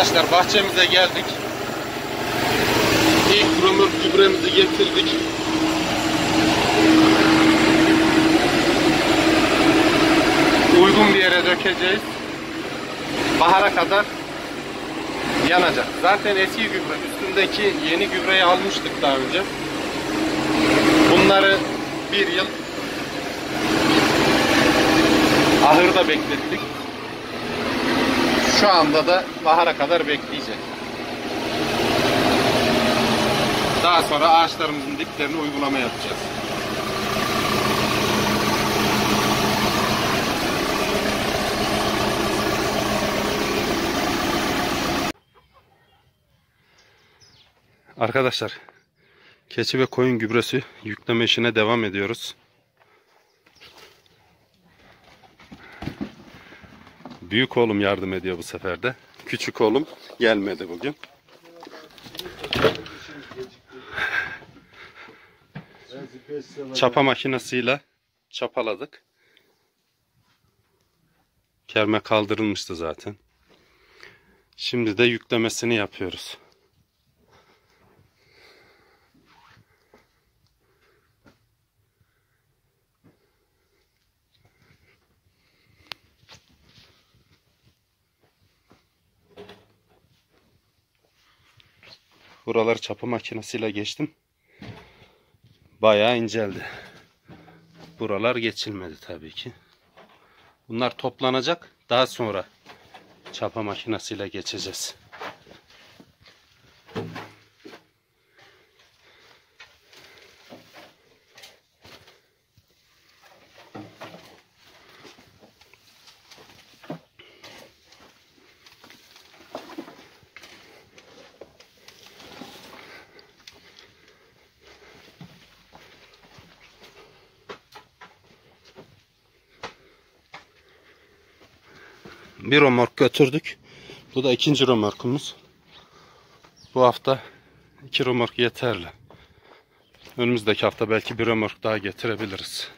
Arkadaşlar bahçemize geldik. İlk römork gübremizi getirdik. Uygun bir yere dökeceğiz. Bahara kadar yanacak. Zaten eski gübre, üstündeki yeni gübreyi almıştık daha önce. Bunları bir yıl ahırda beklettik. Şu anda da bahara kadar bekleyecek. Daha sonra ağaçlarımızın diplerine uygulama yapacağız. Arkadaşlar, keçi ve koyun gübresi yükleme işine devam ediyoruz. Büyük oğlum yardım ediyor bu sefer de. Küçük oğlum gelmedi bugün. Çapa makinesiyle çapaladık. Kerme kaldırılmıştı zaten. Şimdi de yüklemesini yapıyoruz. Buraları çapa makinesiyle geçtim. Bayağı inceldi. Buralar geçilmedi tabii ki. Bunlar toplanacak. Daha sonra çapa makinesiyle geçeceğiz. Bir römork götürdük. Bu da ikinci römorkumuz. Bu hafta 2 römork yeterli. Önümüzdeki hafta belki bir römork daha getirebiliriz.